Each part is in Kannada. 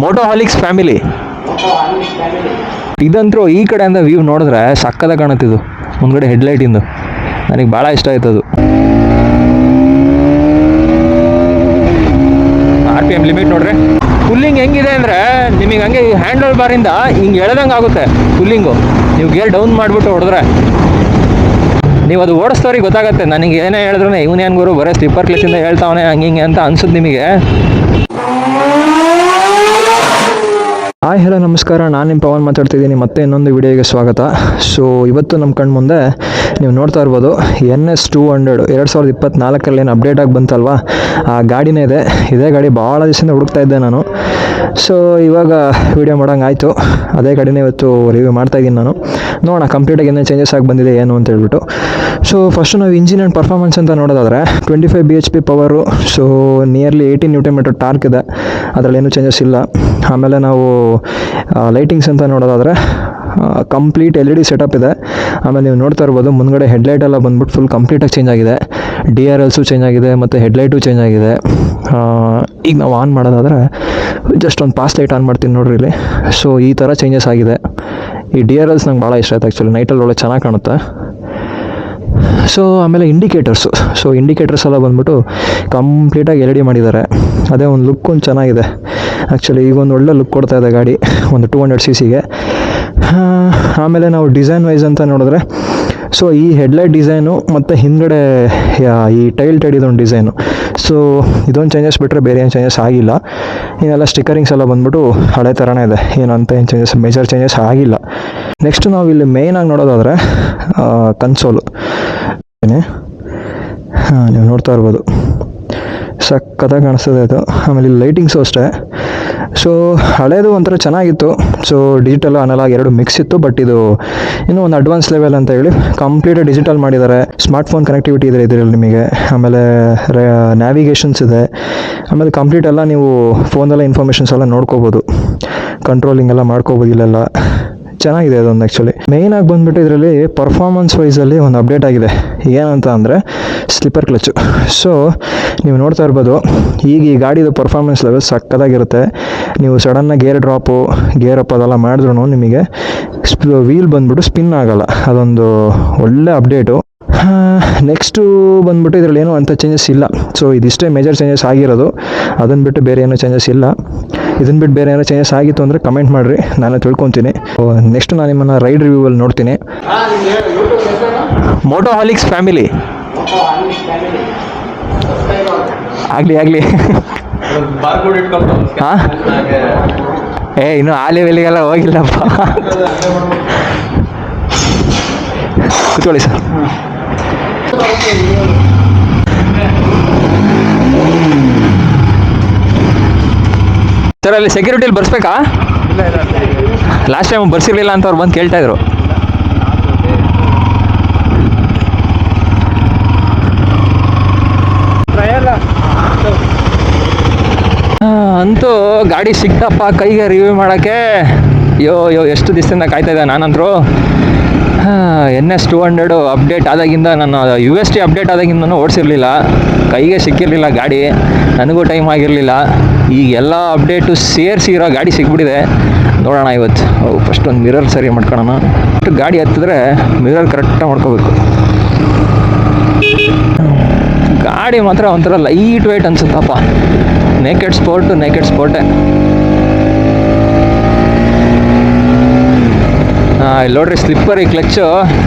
Moto Horlicks family. ಇದಂತರೂ ಈ ಕಡೆಯಿಂದ ವ್ಯೂ ನೋಡಿದ್ರೆ ಸಕ್ಕದಾಗ ಕಾಣುತ್ತಿದ್ದು ಮುಂದ್ಗಡೆ ಹೆಡ್ಲೈಟಿಂದು. ನನಗೆ ಭಾಳ ಇಷ್ಟ ಆಯ್ತು ಅದು. RPM ಲಿಮಿಟ್ ನೋಡ್ರಿ. ಪುಲ್ಲಿಂಗ್ ಹೆಂಗಿದೆ ಅಂದರೆ ನಿಮಗೆ ಹಂಗೆ ಈ ಹ್ಯಾಂಡಲ್ ಬಾರಿಂದ ಹಿಂಗೆ ಎಳೆದಂಗೆ ಆಗುತ್ತೆ ಪುಲ್ಲಿಂಗು. ನೀವು ಗೇರ್ ಡೌನ್ ಮಾಡಿಬಿಟ್ಟು ಹೊಡೆದ್ರೆ ನೀವು ಅದು ಓಡಿಸ್ತವ್ರಿಗೆ ಗೊತ್ತಾಗುತ್ತೆ. ನನಗೆ ಏನೇ ಹೇಳಿದ್ರು ಇವನೇನು ಗುರು ಬರೀ ಸ್ಲಿಪ್ಪರ್ ಕ್ಲಚಿಂದ ಹೇಳ್ತಾವನೆ ಹಂಗೆ ಹಿಂಗೆ ಅಂತ ಅನ್ಸುತ್ತೆ ನಿಮಗೆ. ಹಾಯ್ ಹಲೋ ನಮಸ್ಕಾರ, ನಾನು ನಿಮ್ಮ ಪವನ್ ಮಾತಾಡ್ತಿದ್ದೀನಿ. ಮತ್ತೆ ಇನ್ನೊಂದು ವಿಡಿಯೋಗೆ ಸ್ವಾಗತ. ಸೊ ಇವತ್ತು ನಮ್ಮ ಕಣ್ಣು ಮುಂದೆ ನೀವು ನೋಡ್ತಾ ಇರ್ಬೋದು NS 200 2024 ಏನು ಅಪ್ಡೇಟ್ ಆಗಿ ಬಂತಲ್ವಾ, ಆ ಗಾಡಿನೇ ಇದೆ. ಇದೇ ಗಾಡಿ ಭಾಳ ದಿವಸದಿಂದ ಹುಡುಕ್ತಾ ಇದ್ದೆ ನಾನು. ಸೊ ಇವಾಗ ವಿಡಿಯೋ ಮಾಡೋಂಗೆ ಆಯಿತು. ಅದೇ ಗಾಡಿನೇ ಇವತ್ತು ರಿವ್ಯೂ ಮಾಡ್ತಾಯಿದ್ದೀನಿ ನಾನು. ನೋಡೋಣ ಕಂಪ್ಲೀಟಾಗಿ ಏನೇನು ಚೇಂಜಸ್ ಆಗಿ ಬಂದಿದೆ ಏನು ಅಂತ ಹೇಳ್ಬಿಟ್ಟು. ಸೊ ಫಸ್ಟು ನಾವು ಇಂಜಿನ್ ಆ್ಯಂಡ್ ಪರ್ಫಾರ್ಮೆನ್ಸ್ ಅಂತ ನೋಡೋದಾದರೆ 25 bhp power, so nearly 18 Nm torque ಇದೆ, ಅದರಲ್ಲಿ ಏನೂ ಚೇಂಜಸ್ ಇಲ್ಲ. ಆಮೇಲೆ ನಾವು ಲೈಟಿಂಗ್ಸ್ ಅಂತ ನೋಡೋದಾದರೆ ಕಂಪ್ಲೀಟ್ LED ಸೆಟಪ್ ಇದೆ. ಆಮೇಲೆ ನೀವು ನೋಡ್ತಾ ಇರ್ಬೋದು ಮುಂದ್ಗಡೆ ಹೆಡ್ಲೈಟ್ ಎಲ್ಲ ಬಂದ್ಬಿಟ್ಟು ಫುಲ್ ಕಂಪ್ಲೀಟಾಗಿ ಚೇಂಜ್ ಆಗಿದೆ. DRLಸು ಚೇಂಜ್ ಆಗಿದೆ ಮತ್ತು ಹೆಡ್ಲೈಟು ಚೇಂಜ್ ಆಗಿದೆ. ಈಗ ನಾವು ಆನ್ ಮಾಡೋದಾದರೆ ಜಸ್ಟ್ ಒಂದು ಪಾಸ್ ಲೈಟ್ ಆನ್ ಮಾಡ್ತೀನಿ ನೋಡ್ರಿ ಇಲ್ಲಿ. ಸೊ ಈ ಥರ ಚೇಂಜಸ್ ಆಗಿದೆ. ಈ DRLಸ್ ನಂಗೆ ಭಾಳ ಇಷ್ಟ ಆಯ್ತು ಆ್ಯಕ್ಚುಲಿ, ನೈಟಲ್ಲಿ ಒಳ್ಳೆ ಚೆನ್ನಾಗಿ ಕಾಣುತ್ತೆ. ಸೊ ಆಮೇಲೆ ಇಂಡಿಕೇಟರ್ಸ್ ಎಲ್ಲ ಬಂದ್ಬಿಟ್ಟು ಕಂಪ್ಲೀಟಾಗಿ LED ಮಾಡಿದ್ದಾರೆ. ಅದೇ ಒಂದು ಲುಕ್ ಒಂದು ಚೆನ್ನಾಗಿದೆ ಆ್ಯಕ್ಚುಲಿ. ಈಗ ಒಂದು ಒಳ್ಳೆ ಲುಕ್ ಕೊಡ್ತಾ ಇದೆ ಗಾಡಿ ಒಂದು 200cc. ಆಮೇಲೆ ನಾವು ಡಿಸೈನ್ ವೈಸ್ ಅಂತ ನೋಡಿದ್ರೆ, ಸೊ ಈ ಹೆಡ್ಲೈಟ್ ಡಿಸೈನು ಮತ್ತು ಹಿಂದ್ಗಡೆ ಈ ಟೈಲ್ ಟೈಡಿದೊಂದು ಡಿಸೈನು, ಸೊ ಇದೊಂದು ಚೇಂಜಸ್ ಬಿಟ್ಟರೆ ಬೇರೆ ಏನು ಚೇಂಜಸ್ ಆಗಿಲ್ಲ. ಇನ್ನೆಲ್ಲ ಸ್ಟಿಕ್ಕರಿಂಗ್ಸ್ ಎಲ್ಲ ಬಂದ್ಬಿಟ್ಟು ಹಳೆ ಥರನೇ ಇದೆ, ಏನಂತ ಏನು ಚೇಂಜಸ್ ಮೇಜರ್ ಚೇಂಜಸ್ ಆಗಿಲ್ಲ. ನೆಕ್ಸ್ಟ್ ನಾವು ಇಲ್ಲಿ ಮೇಯ್ನಾಗಿ ನೋಡೋದಾದರೆ ಕನ್ಸೋಲು ನೀವು ನೋಡ್ತಾ ಇರ್ಬೋದು ಸಕ್ಕತ್ತಾಗಿ ಕಾಣಿಸ್ತದೆ ಅದು. ಆಮೇಲೆ ಇಲ್ಲಿ ಲೈಟಿಂಗ್ಸು ಅಷ್ಟೇ. ಸೊ ಹಳೇದು ಒಂಥರ ಚೆನ್ನಾಗಿತ್ತು. ಸೊ ಡಿಜಿಟಲ್ ಅನಲಾಗ್ ಎರಡು ಮಿಕ್ಸ್ ಇತ್ತು, ಬಟ್ ಇದು ಇನ್ನೂ ಒಂದು ಅಡ್ವಾನ್ಸ್ ಲೆವೆಲ್ ಅಂತ ಹೇಳಿ ಕಂಪ್ಲೀಟ್ ಡಿಜಿಟಲ್ ಮಾಡಿದ್ದಾರೆ. ಸ್ಮಾರ್ಟ್ಫೋನ್ ಕನೆಕ್ಟಿವಿಟಿ ಇದೆ ಇದರಲ್ಲಿ ನಿಮಗೆ. ಆಮೇಲೆ ನ್ಯಾವಿಗೇಷನ್ಸ್ ಇದೆ. ಆಮೇಲೆ ಕಂಪ್ಲೀಟ್ ಎಲ್ಲ ನೀವು ಫೋನಲ್ಲ ಇನ್ಫಾರ್ಮೇಷನ್ಸ್ ಎಲ್ಲ ನೋಡ್ಕೋಬೋದು, ಕಂಟ್ರೋಲಿಂಗ್ ಎಲ್ಲ ಮಾಡ್ಕೋಬೋದು. ಇಲ್ಲೆಲ್ಲ ಚೆನ್ನಾಗಿದೆ ಅದೊಂದು ಆ್ಯಕ್ಚುಲಿ. ಮೇಯ್ನಾಗಿ ಬಂದುಬಿಟ್ಟು ಇದರಲ್ಲಿ ಪರ್ಫಾರ್ಮೆನ್ಸ್ ವೈಸಲ್ಲಿ ಒಂದು ಅಪ್ಡೇಟ್ ಆಗಿದೆ. ಏನಂತ ಅಂದರೆ ಸ್ಲಿಪ್ಪರ್ ಕ್ಲಚ್ಚು. ಸೊ ನೀವು ನೋಡ್ತಾ ಇರ್ಬೋದು ಈಗ ಈ ಗಾಡಿದು ಪರ್ಫಾರ್ಮೆನ್ಸ್ ಲೆವೆಲ್ ಸಕ್ಕತ್ತಾಗಿರುತ್ತೆ. ನೀವು ಸಡನ್ನಾಗಿ ಗೇರ್ ಡ್ರಾಪು ಗೇರ್ ಅಪ್ ಅದೆಲ್ಲ ಮಾಡಿದ್ರೂ ನಿಮಗೆ ವೀಲ್ ಬಂದುಬಿಟ್ಟು ಸ್ಪಿನ್ ಆಗೋಲ್ಲ. ಅದೊಂದು ಒಳ್ಳೆ ಅಪ್ಡೇಟು. ನೆಕ್ಸ್ಟು ಬಂದ್ಬಿಟ್ಟು ಇದರಲ್ಲಿ ಏನೂ ಅಂಥ ಚೇಂಜಸ್ ಇಲ್ಲ. ಸೊ ಇದಿಷ್ಟೇ ಮೇಜರ್ ಚೇಂಜಸ್ ಆಗಿರೋದು. ಅದನ್ನು ಬಿಟ್ಟು ಬೇರೆ ಏನೂ ಚೇಂಜಸ್ ಇಲ್ಲ. ಇದನ್ನು ಬಿಟ್ಟು ಬೇರೆ ಏನೋ ಚೇಂಜಸ್ ಆಗಿತ್ತು ಅಂದರೆ ಕಮೆಂಟ್ ಮಾಡಿರಿ, ನಾನು ತಿಳ್ಕೊತೀನಿ. ನೆಕ್ಸ್ಟ್ ನಾನು ನಿಮ್ಮನ್ನು ರೈಡ್ ರಿವ್ಯೂವಲ್ಲಿ ನೋಡ್ತೀನಿ. ಮೋಟೋ ಹಾಲಿಕ್ಸ್ ಫ್ಯಾಮಿಲಿ ಆಗಲಿ ಹಾಂ. ಇನ್ನೂ ಆ ಲೆವೆಲಿಗೆಲ್ಲ ಹೋಗಿಲ್ಲಪ್ಪ. ಕೂತ್ಕೊಳ್ಳಿ ಸರ್. ಸರ್ ಅಲ್ಲಿ ಸೆಕ್ಯೂರಿಟಿಲಿ ಬರ್ಸ್ಬೇಕಾ? ಲಾಸ್ಟ್ ಟೈಮ್ ಬರ್ಸಿರ್ಲಿಲ್ಲ ಅಂತ ಅವ್ರು ಬಂದು ಕೇಳ್ತಾಯಿದ್ರು. ಅಂತೂ ಗಾಡಿ ಸಿಕ್ತಪ್ಪ ಕೈಗೆ ರಿವ್ಯೂ ಮಾಡೋಕ್ಕೆ. ಯೋ ಎಷ್ಟು ದಿವಸದಿಂದ ಕಾಯ್ತಾ ಇದ್ದೆ ನಾನಂತರೂ. NS 200 ಅಪ್ಡೇಟ್ ಆದಾಗಿಂದ ನಾನು UST ಅಪ್ಡೇಟ್ ಆದಾಗಿಂದನೂ ಓಡಿಸಿರಲಿಲ್ಲ, ಕೈಗೆ ಸಿಕ್ಕಿರಲಿಲ್ಲ ಗಾಡಿ, ನನಗೂ ಟೈಮ್ ಆಗಿರಲಿಲ್ಲ. ಈಗ ಎಲ್ಲ ಅಪ್ಡೇಟು ಸೇರಿಸಿರೋ ಗಾಡಿ ಸಿಕ್ಬಿಟ್ಟಿದೆ. ನೋಡೋಣ ಇವತ್ತು. ಫಸ್ಟ್ ಒಂದು ಮಿರರ್ ಸರಿ ಮಾಡ್ಕೊಳ್ಳೋಣ. ಗಾಡಿ ಹತ್ತಿದ್ರೆ ಮಿರರ್ ಕರೆಕ್ಟಾಗಿ ಮಾಡ್ಕೋಬೇಕು. ಗಾಡಿ ಮಾತ್ರ ಒಂಥರ ಲೈಟ್ ವೆಯ್ಟ್ ಅನ್ಸುತ್ತಪ್ಪ. ನೇಕೆಡ್ ಸ್ಪೋರ್ಟೇ. ಇಲ್ಲಿ ನೋಡ್ರಿ ಸ್ಲಿಪ್ಪರ್ ಈ ಕ್ಲಚ್ಚು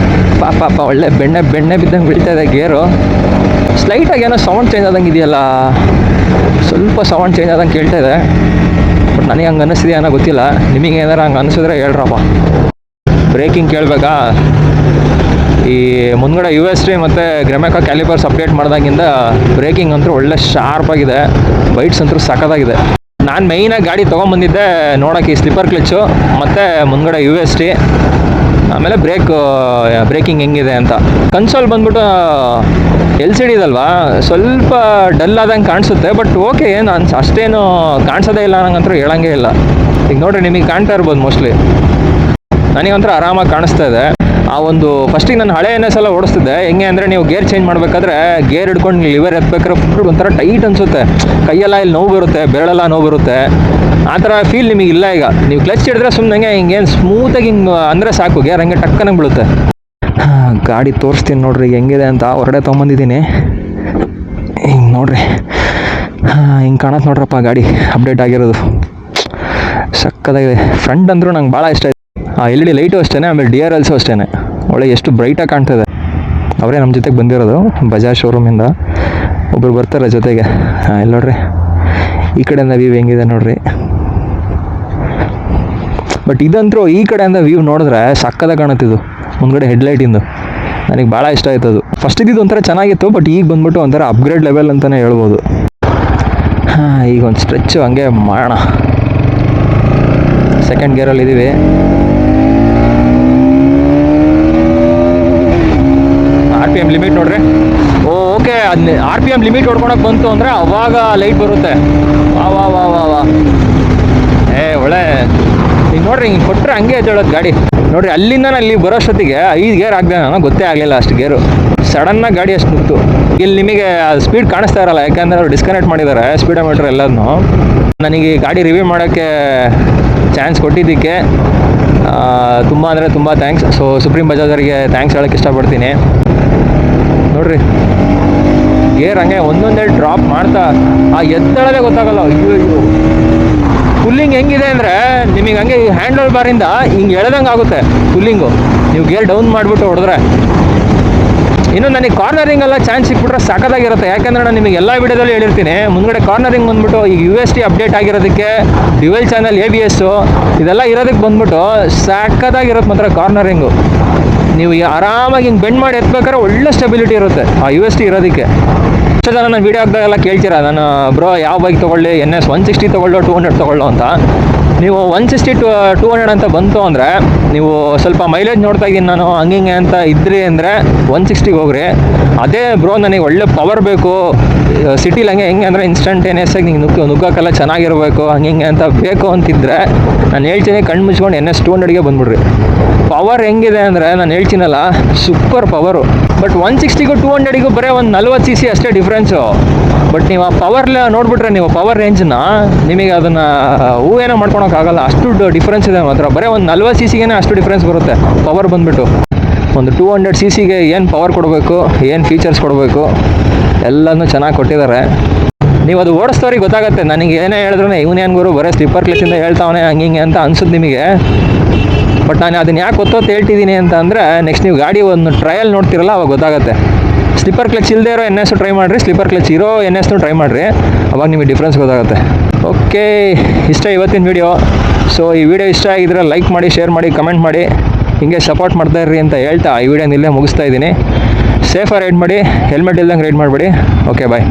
ಪಾಪ ಒಳ್ಳೆ ಬೆಣ್ಣೆ ಬಿದ್ದಂಗೆ ಬೀಳ್ತಾ ಇದೆ ಗೇರು. ಸ್ಲೈಟಾಗಿ ಏನೋ ಸೌಂಡ್ ಚೇಂಜ್ ಆದಂಗೆ ಇದೆಯಲ್ಲ, ಸ್ವಲ್ಪ ಸೌಂಡ್ ಚೇಂಜ್ ಆದಂಗೆ ಕೇಳ್ತಾ ಇದೆ. ಬಟ್ ನನಗೆ ಹಂಗೆ ಅನ್ನಿಸ್ತಿದೆ ಏನೋ ಗೊತ್ತಿಲ್ಲ. ನಿಮಗೆ ಏನಾರು ಹಂಗೆ ಅನಿಸಿದ್ರೆ ಹೇಳ್ರಪ್ಪ. ಬ್ರೇಕಿಂಗ್ ಕೇಳಬೇಕಾ? ಈ ಮುಂದ್ಗಡೆ UST ಮತ್ತು ಗ್ರೆಮೆಕಾ ಕ್ಯಾಲಿಪರ್ಸ್ ಅಪ್ಡೇಟ್ ಮಾಡಿದಾಗಿಂದ ಬ್ರೇಕಿಂಗ್ ಅಂತೂ ಒಳ್ಳೆ ಶಾರ್ಪಾಗಿದೆ, ಬೈಟ್ಸ್ ಅಂತೂ ಸಖತ್ತಾಗಿದೆ. ನಾನು ಮೇಯ್ನಾಗಿ ಗಾಡಿ ತೊಗೊಂಬಂದಿದ್ದೆ ನೋಡೋಕ್ಕೆ ಈ ಸ್ಲಿಪ್ಪರ್ ಕ್ಲಚ್ಚು ಮತ್ತು ಮುಂದ್ಗಡೆ UST, ಆಮೇಲೆ ಬ್ರೇಕಿಂಗ್ ಹೆಂಗಿದೆ ಅಂತ. ಕನ್ಸೋಲ್ ಬಂದ್ಬಿಟ್ಟು LCD ಇದಲ್ವಾ, ಸ್ವಲ್ಪ ಡಲ್ ಆದಂಗೆ ಕಾಣಿಸುತ್ತೆ. ಬಟ್ ಓಕೆ, ಏನು ಅಷ್ಟೇನು ಕಾಣಿಸೋದೇ ಇಲ್ಲ ನಂಗಂತೂ ಹೇಳಂಗೇ ಇಲ್ಲ. ಈಗ ನೋಡಿರಿ ನಿಮಗೆ ಕಾಣ್ತಾ ಇರ್ಬೋದು ಮೋಸ್ಟ್ಲಿ. ನನಗಂತೂ ಆರಾಮಾಗಿ ಕಾಣಿಸ್ತಾ ಇದೆ. ಆ ಒಂದು ಫಸ್ಟಿಗೆ ನಾನು ಹಳೆ NS ಎಲ್ಲ ಓಡಿಸ್ತಿದ್ದೆ. ಹೆಂಗೆ ಅಂದರೆ ನೀವು ಗೇರ್ ಚೇಂಜ್ ಮಾಡಬೇಕಾದ್ರೆ ಗೇರ್ ಹಿಡ್ಕೊಂಡು ಲಿವರ್ ಎತ್ಬೇಕಾದ್ರೆ ಫುಲ್ ಒಂಥರ ಟೈಟ್ ಅನಿಸುತ್ತೆ, ಕೈಯೆಲ್ಲ ಇಲ್ಲಿ ನೋವು ಬರುತ್ತೆ, ಬೆರಳೆಲ್ಲ ನೋವು ಬರುತ್ತೆ. ಆ ಥರ ಫೀಲ್ ನಿಮಗೆ ಇಲ್ಲ ಈಗ. ನೀವು ಕ್ಲಚ್ ಹಿಡಿದ್ರೆ ಸುಮ್ಮನೆ ಹಿಂಗೇನು ಸ್ಮೂತಾಗಿ ಹಿಂಗೆ ಅಂದರೆ ಸಾಕು, ಗೇರ್ ಹಂಗೆ ಟಕ್ಕನಾಗಿ ಬೀಳುತ್ತೆ. ಗಾಡಿ ತೋರಿಸ್ತೀನಿ ನೋಡ್ರಿ ಈಗ ಹೆಂಗಿದೆ ಅಂತ. ಹೊರಗಡೆ ತೊಗೊಂಬಂದಿದ್ದೀನಿ, ಹಿಂಗೆ ನೋಡ್ರಿ. ಹಿಂಗೆ ಕಾಣತ್ತೆ ನೋಡ್ರಪ್ಪ ಗಾಡಿ ಅಪ್ಡೇಟ್ ಆಗಿರೋದು. ಸಕ್ಕತ್ತಾಗಿದೆ. ಫ್ರಂಟ್ ಅಂದರೂ ನಂಗೆ ಭಾಳ ಇಷ್ಟ ಆಯ್ತು. LED ಲೈಟು ಅಷ್ಟೇ, ಆಮೇಲೆ DRLಸು ಅಷ್ಟೇ. ಒಳ್ಳೆ ಎಷ್ಟು ಬ್ರೈಟಾಗಿ ಕಾಣ್ತದೆ. ಅವರೇ ನಮ್ಮ ಜೊತೆಗೆ ಬಂದಿರೋದು ಬಜಾಜ್ ಶೋರೂಮಿಂದ. ಒಬ್ಬರು ಬರ್ತಾರೆ ಜೊತೆಗೆ. ಇಲ್ಲಿ ನೋಡ್ರಿ, ಈ ಕಡೆಯಿಂದ ವ್ಯೂ ಹೆಂಗಿದೆ ನೋಡ್ರಿ. ಬಟ್ ಇದಂತರೂ ಈ ಕಡೆಯಿಂದ ವ್ಯೂ ನೋಡಿದ್ರೆ ಸಕ್ಕತ್ತಾಗಿ ಕಾಣುತ್ತಿದ್ದು ಮುಂದ್ಗಡೆ ಹೆಡ್ಲೈಟಿಂದು. ನನಗೆ ಭಾಳ ಇಷ್ಟ ಆಯ್ತು ಅದು. ಫಸ್ಟ್ ಇದ್ದಿದ್ದು ಒಂಥರ ಚೆನ್ನಾಗಿತ್ತು, ಬಟ್ ಈಗ ಬಂದ್ಬಿಟ್ಟು ಒಂಥರ ಅಪ್ಗ್ರೇಡ್ ಲೆವೆಲ್ ಅಂತಲೇ ಹೇಳ್ಬೋದು. ಈಗ ಒಂದು ಸ್ಟ್ರೆಚ್ಚು ಹಂಗೆ ಮಾಡೋಣ. ಸೆಕೆಂಡ್ ಗೇರಲ್ಲಿ ಇದ್ದೀವಿ. RPM ಲಿಮಿಟ್ ನೋಡ್ರಿ. ಓಕೆ, ಅದನ್ನ RPM ಲಿಮಿಟ್ ಹೊಡ್ಕೊಳಕ್ಕೆ ಬಂತು ಅಂದರೆ ಅವಾಗ ಲೈಟ್ ಬರುತ್ತೆ. ವಾ ಒಳ್ಳೆ ಈಗ ನೋಡ್ರಿ, ಹಿಂಗೆ ಕೊಟ್ಟರೆ ಹಂಗೆ ಎದ್ದೇಳೋದು ಗಾಡಿ ನೋಡ್ರಿ. ಅಲ್ಲಿಂದ ನಾನು ಇಲ್ಲಿ ಬರೋಷ್ಟೊತ್ತಿಗೆ 5 ಗೇರ್ ಆಗದೆ ನನಗೆ ಗೊತ್ತೇ ಆಗಲಿಲ್ಲ ಅಷ್ಟು ಗೇರು. ಸಡನ್ನಾಗಿ ಗಾಡಿ ಅಷ್ಟು ಮುಕ್ತು. ಇಲ್ಲಿ ನಿಮಗೆ ಸ್ಪೀಡ್ ಕಾಣಿಸ್ತಾ ಇರಲ್ಲ, ಯಾಕಂದರೆ ಅವ್ರು ಡಿಸ್ಕನೆಕ್ಟ್ ಮಾಡಿದ್ದಾರೆ ಸ್ಪೀಡೋಮೀಟ್ರ್ ಎಲ್ಲದನ್ನು. ನನಗೆ ಈ ಗಾಡಿ ರಿವ್ಯೂ ಮಾಡೋಕ್ಕೆ ಚಾನ್ಸ್ ಕೊಟ್ಟಿದ್ದಕ್ಕೆ ತುಂಬ ಅಂದರೆ ತುಂಬ ಥ್ಯಾಂಕ್ಸ್. ಸೊ ಸುಪ್ರೀಂ ಬಜಾಜರಿಗೆ ಥ್ಯಾಂಕ್ಸ್ ಹೇಳೋಕ್ಕೆ ಇಷ್ಟಪಡ್ತೀನಿ. ನೋಡ್ರಿ, ಗೇರ್ ಹಂಗೆ ಒಂದೊಂದೇ ಡ್ರಾಪ್ ಮಾಡ್ತಾ ಆ ಎತ್ತಳದೇ ಗೊತ್ತಾಗಲ್ಲ. ಅಯ್ಯೋ ಪುಲ್ಲಿಂಗ್ ಹೆಂಗಿದೆ ಅಂದರೆ ನಿಮಗೆ ಹಂಗೆ ಹ್ಯಾಂಡಲ್ ಬಾರಿಂದ ಹಿಂಗೆ ಎಳೆದಂಗೆ ಆಗುತ್ತೆ ಪುಲ್ಲಿಂಗು, ನೀವು ಗೇರ್ ಡೌನ್ ಮಾಡಿಬಿಟ್ಟು ಹೊಡೆದ್ರೆ. ಇನ್ನು ನನಗೆ ಕಾರ್ನರಿಂಗೆಲ್ಲ ಚಾನ್ಸ್ ಸಿಕ್ಬಿಟ್ರೆ ಸಾಕಾಗಿರುತ್ತೆ. ಯಾಕೆಂದರೆ ನಾನು ನಿಮಗೆ ಎಲ್ಲ ವಿಡಿಯೋದಲ್ಲಿ ಹೇಳಿರ್ತೀನಿ, ಮುಂದ್ಗಡೆ ಕಾರ್ನರಿಂಗ್ ಬಂದ್ಬಿಟ್ಟು ಈಗ UST ಅಪ್ಡೇಟ್ ಆಗಿರೋದಕ್ಕೆ ಡ್ಯುವೆಲ್ ಚಾನಲ್ ABS ಇದೆಲ್ಲ ಇರೋದಕ್ಕೆ ಬಂದ್ಬಿಟ್ಟು ಸಾಕಾಗಿರುತ್ತೆ ಮಾತ್ರ ಕಾರ್ನರಿಂಗು. ನೀವು ಆರಾಮಾಗಿ ಹಿಂಗೆ ಬೆಂಡ್ ಮಾಡಿ ಎತ್ಬೇಕಾದ್ರೆ ಒಳ್ಳೆ ಸ್ಟೆಬಿಲಿಟಿ ಇರುತ್ತೆ ಆ UST ಇರೋದಕ್ಕೆ. ಎಷ್ಟು ಜನ ನಾನು ವೀಡಿಯೋ ಹಾಕಿದಾಗೆಲ್ಲ ಕೇಳ್ತೀರಾ, ನಾನು ಬ್ರೋ ಯಾವ ಬೈಕ್ ತೊಗೊಳ್ಳಿ, NS 160 ತೊಗೊಳ್ಳೋ 200 ತೊಗೊಳ್ಳೋ ಅಂತ. ನೀವು 160 to 200 ಅಂತ ಬಂತು ಅಂದರೆ ನೀವು ಸ್ವಲ್ಪ ಮೈಲೇಜ್ ನೋಡ್ತಾ ಇದ್ದೀನಿ ನಾನು ಹಂಗೆ ಅಂತ ಇದ್ರಿ ಅಂದರೆ 160ಗೆ ಹೋಗ್ರಿ. ಅದೇ ಬ್ರೋ ನನಗೆ ಒಳ್ಳೆ ಪವರ್ ಬೇಕು, ಸಿಟಿಲಿ ಹೆಂಗೆ ಅಂದರೆ ಇನ್ಸ್ಟಂಟೇನಿಯಸ್ಸಾಗಿ ನಿಂಗೆ ನುಗ್ಗೋಕ್ಕೆಲ್ಲ ಚೆನ್ನಾಗಿರಬೇಕು ಹಂಗೆ ಅಂತ ಬೇಕು ಅಂತಿದ್ರೆ ನಾನು ಹೇಳ್ತೀನಿ, ಕಣ್ಣು ಮುಚ್ಕೊಂಡು NS 200ಗೆ ಬಂದ್ಬಿಡ್ರಿ. ಪವರ್ ಹೆಂಗಿದೆ ಅಂದರೆ ನಾನು ಹೇಳ್ತೀನಲ್ಲ, ಸೂಪರ್ ಪವರು. ಬಟ್ 160ಗೂ 200ಗೂ ಬರೀ ಒಂದು 40 cc ಅಷ್ಟೇ ಡಿಫ್ರೆನ್ಸು. ಬಟ್ ನೀವು ಆ ಪವರ್ ನೋಡಿಬಿಟ್ರೆ, ನೀವು ಪವರ್ ರೇಂಜನ್ನ ನಿಮಗೆ ಅದನ್ನು ಊಹೆನೋ ಮಾಡ್ಕೊಳಕ್ಕಾಗಲ್ಲ, ಅಷ್ಟು ಡಿಫ್ರೆನ್ಸ್ ಇದೆ ಮಾತ್ರ. ಬರೀ ಒಂದು 40 cc ಅಷ್ಟು ಡಿಫ್ರೆನ್ಸ್ ಬರುತ್ತೆ ಪವರ್ ಬಂದುಬಿಟ್ಟು. ಒಂದು 200 cc ಏನು ಪವರ್ ಕೊಡಬೇಕು, ಏನು ಫೀಚರ್ಸ್ ಕೊಡಬೇಕು ಎಲ್ಲನೂ ಚೆನ್ನಾಗಿ ಕೊಟ್ಟಿದ್ದಾರೆ. ನೀವು ಅದು ಓಡಿಸ್ತವ್ರಿಗೆ ಗೊತ್ತಾಗುತ್ತೆ. ನನಗೆ ಏನೇ ಹೇಳಿದ್ರು ಇವನೇನು ಗುರು ಬರೀ ಸ್ಲಿಪ್ಪರ್ ಕ್ಲಚಿಂದ ಹೇಳ್ತಾವನೆ ಹಂಗೆ ಅಂತ ಅನ್ಸುತ್ತೆ ನಿಮಗೆ. ಬಟ್ ನಾನು ಅದನ್ನು ಯಾಕೆ ಗೊತ್ತೋತ್ತು ಹೇಳ್ತಿದ್ದೀನಿ ಅಂತ ಅಂದರೆ, ನೆಕ್ಸ್ಟ್ ನೀವು ಗಾಡಿ ಒಂದು ಟ್ರಯಲ್ ನೋಡ್ತಿರಲ್ಲ ಅವಾಗ ಗೊತ್ತಾಗುತ್ತೆ. ಸ್ಲಿಪ್ಪರ್ ಕ್ಲಚ್ ಇಲ್ಲದೆ ಇರೋ NS ಟ್ರೈ ಮಾಡಿರಿ, ಸ್ಲಿಪ್ಪರ್ ಕ್ಲಚ್ ಇರೋ NS ಟ್ರೈ ಮಾಡಿರಿ, ಅವಾಗ ನಿಮಗೆ ಡಿಫ್ರೆನ್ಸ್ ಗೊತ್ತಾಗುತ್ತೆ. ಓಕೆ, ಇಷ್ಟ ಇವತ್ತಿನ ವೀಡಿಯೋ. ಸೊ ಈ ವಿಡಿಯೋ ಇಷ್ಟ ಆಗಿದ್ರೆ ಲೈಕ್ ಮಾಡಿ, ಶೇರ್ ಮಾಡಿ, ಕಮೆಂಟ್ ಮಾಡಿ, ಹೀಗೆ ಸಪೋರ್ಟ್ ಮಾಡ್ತಾ ಇರ್ರಿ ಅಂತ ಹೇಳ್ತಾ ಈ ವಿಡಿಯೋನ ಇಲ್ಲೇ ಮುಗಿಸ್ತಾ ಇದ್ದೀನಿ. ಸೇಫಾಗಿ ರೈಡ್ ಮಾಡಿ, ಹೆಲ್ಮೆಟ್ ಇಲ್ದಂಗೆ ರೈಡ್ ಮಾಡಬೇಡಿ. ಓಕೆ, ಬಾಯ್.